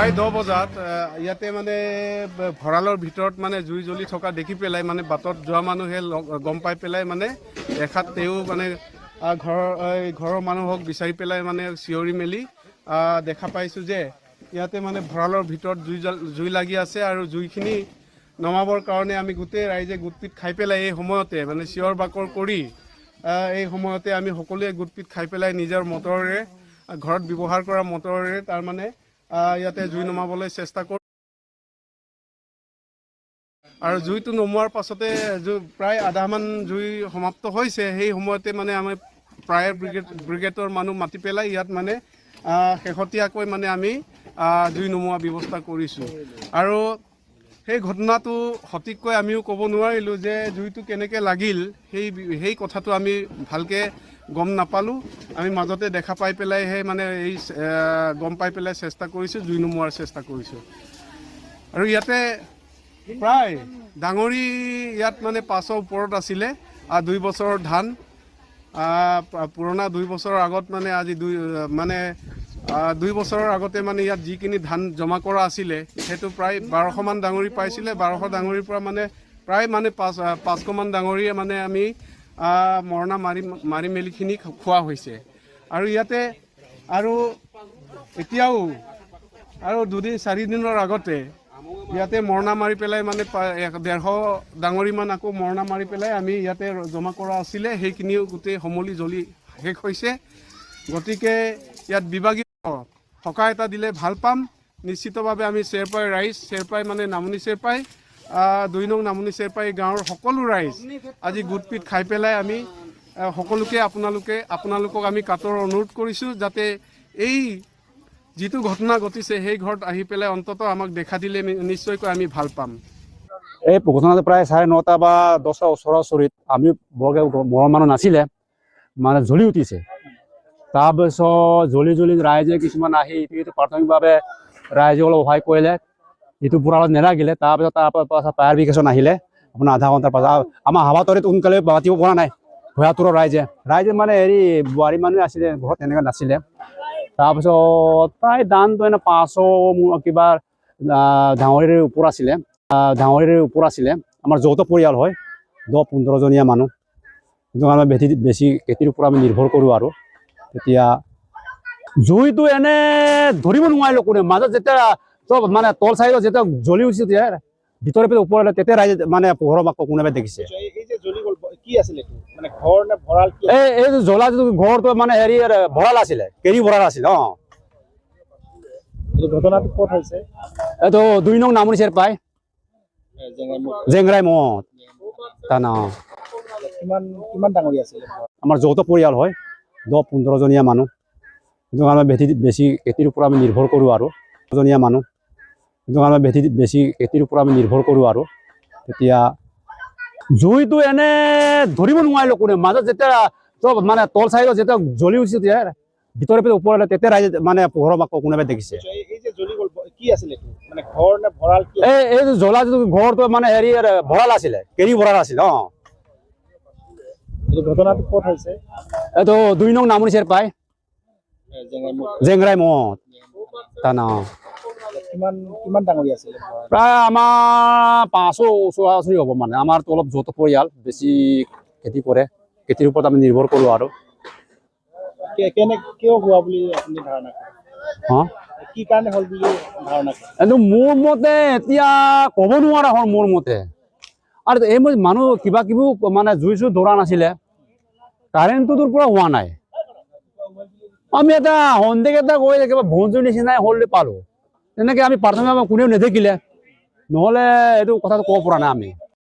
প্ৰায় 10 বজাত ইয়াতে মানে ভঁৰালৰ ভিতৰত মানে জুই জ্বলি থকা দেখি পেলাই মানে বাটত যোৱা মানুহে গম পাই পেলাই মানে দেখাত তেওঁ মানে ঘৰৰ মানুহক বিচাৰি পেলাই মানে চিঞৰি মেলি দেখা পাইছোঁ যে ইয়াতে মানে ভঁৰালৰ ভিতৰত জুই লাগি আছে আৰু জুইখিনি নমাবৰ কাৰণে আমি গোটেই ৰাইজে গোটপিট খাই পেলাই এই সময়তে মানে চিঞৰ বাকৰ কৰি এই সময়তে আমি সকলোৱে গোটপিট খাই পেলাই নিজৰ মটৰেৰে ঘৰত ব্যৱহাৰ কৰা মটৰেৰে তাৰমানে ইয়াতে জুই নমাবলৈ চেষ্টা কৰোঁ আৰু জুইটো নমোৱাৰ পাছতে প্ৰায় আধামান জুই সমাপ্ত হৈছে। সেই সময়তে মানে আমি ফায়াৰ ব্ৰিগেডৰ মানুহ মাতি পেলাই ইয়াত মানে শেহতীয়াকৈ মানে আমি জুই নমোৱা ব্যৱস্থা কৰিছোঁ আৰু সেই ঘটনাটো সঠিককৈ আমিও ক'ব নোৱাৰিলোঁ যে জুইটো কেনেকৈ লাগিল সেই কথাটো আমি ভালকৈ গম নাপালোঁ। আমি মাজতে দেখা পাই পেলাইহে মানে গম পাই পেলাই চেষ্টা কৰিছোঁ, জুই নমোৱাৰ চেষ্টা কৰিছোঁ। আৰু ইয়াতে প্ৰায় ডাঙৰি ইয়াত মানে 5ৰ ওপৰত আছিলে 2 বছৰৰ ধান পুৰণা 2 বছৰৰ আগত মানে আজি 2 বছৰৰ আগতে মানে ইয়াত যিখিনি ধান জমা কৰা আছিলে সেইটো প্ৰায় 1200 মান ডাঙৰি পাইছিলে। 1200 ডাঙৰিৰ পৰা মানে প্ৰায় মানে 500 মান ডাঙৰিয়ে মানে আমি মৰণা মাৰি মেলিখিনি খোৱা হৈছে। আৰু ইয়াতে আৰু এতিয়াও আৰু 2-4 দিনৰ আগতে ইয়াতে মৰণা মাৰি পেলাই মানে 150 ডাঙৰিমান আকৌ মৰণা মাৰি পেলাই আমি ইয়াতে জমা কৰা আছিলে, সেইখিনিও গোটেই সমলি জ্বলি শেষ হৈছে। গতিকে ইয়াত বিভাগীয় সকাহ এটা দিলে ভাল পাম। নিশ্চিতভাৱে আমি চেৰপাই ৰাইজ, চেৰপাই মানে নামনি চেৰপাই 2 নং নামনি চেৰপাই গাঁৱৰ সকলো ৰাইজ আজি গোটপিট খাই পেলাই আমি সকলোকে আপোনালোকক আমি কাটৰ অনুৰোধ কৰিছোঁ যাতে এই যিটো ঘটনা ঘটিছে সেই ঘৰত আহি পেলাই অন্তত আমাক দেখা দিলে নিশ্চয়কৈ আমি ভাল পাম। এই ঘটনাটো প্ৰায় 9:30 বা 10টা ওচৰা-ওচৰিত আমি বৰকৈ মৰম মানুহ নাছিলে মানে জ্বলি উঠিছে। তাৰপিছত জ্বলি ৰাইজে কিছুমান আহি ইটো প্ৰাথমিকভাৱে ৰাইজে অলপ সহায় কৰিলে, ইটো পুৰালত নেলাগিলে। তাৰপিছত ফায়াৰ ব্ৰিগেড আহিলে আপোনাৰ আধা ঘণ্টাৰ পাছত। আমাৰ হাবাতৰিত সোনকালে মাতিব পৰা নাই ভৈয়াতুৰৰ ৰাইজে মানে বোৱাৰী মানুহ আছিলে ঘৰত, তেনেকৈ নাছিলে। তাৰপিছত প্ৰায় দানটো 500 কিবা ডাঙৰিৰ ওপৰ আছিলে। আমাৰ যৌথ পৰিয়াল হয়, 10-15 জনীয়া মানুহ। কিন্তু আমি বেছি খেতিৰ ওপৰত আমি নিৰ্ভৰ কৰোঁ। আৰু তেতিয়া জুইটো এনে ধৰিব নোৱাৰিলোঁ কোনে, মাজত যেতিয়া চব মানে তল চাইডত যেতিয়া জ্বলি উঠিছে ভিতৰৰ পৰা ওপৰলৈ, তেতিয়া ৰাইজে মানে পোহৰৰ বাক কোনোবাই দেখিছে। এই জ্বলা ঘৰটো মানে ভঁৰাল আছিলে, কেৰি ভঁৰাল আছিল। ঘটনাটো ক'ত হৈছে? এইটো 2 নং নামনি চেৰপাই জেংৰাই মত থানা। কিমান ডাঙৰি আছিলে? আমাৰ যৌথ পৰিয়াল হয়, 10-15 জনীয়া মানুহ। কিন্তু আমি বেছি খেতিৰ ওপৰত আমি নিৰ্ভৰ কৰোঁ। আৰু বেছি খেতিৰ ওপৰত আমি নিৰ্ভৰ কৰোঁ। আৰু তেতিয়া জুইটো এনে ধৰিব নোৱাৰিলোঁ কোনে, মাজত যেতিয়া চব মানে তল চাইডত যেতিয়া জ্বলি উঠিছে ভিতৰৰ পৰা ওপৰলৈ, তেতিয়া ৰাইজে মানে পোহৰৰ বাক কোনোবাই দেখিছে। এই জ্বলা ঘৰটো মানে ভঁৰাল আছিলে, কেৰি ভঁৰাল আছিল। ঘটনাটো ক'ত হৈছে? এইটো 2 নং নামনি চেৰপাই জেংৰাই মত থানা। কিমান ডাঙৰি আছিলে? প্ৰায় আমাৰ 500 ওচৰা-ওচৰি হ'ব। মানে আমাৰতো অলপ যৌথ পৰিয়াল, বেছি খেতি কৰে, খেতিৰ ওপৰত আমি নিৰ্ভৰ কৰোঁ। আৰু কিয় হোৱা বুলি আপুনি ধাৰণা কৰে? কি কাৰণে হ'ল বুলি ধাৰণা কৰে? কিন্তু মোৰ মতে এতিয়া ক'ব নোৱাৰা হ'ল মোৰ মতে। আৰু এই মানুহ কিবা মানে জুই ধৰা নাছিলে, কাৰেণ্টটোৰ পৰা হোৱা নাই। আমি এটা সন্দেহ এটা গৈ কিবা ভোজৰ নিচিনাই হ'ল পালোঁ। তেনেকৈ আমি প্ৰাথমিকভাৱে কোনেও নেদেখিলে, নহ'লে এইটো কথাটো ক'ব পৰা নাই আমি।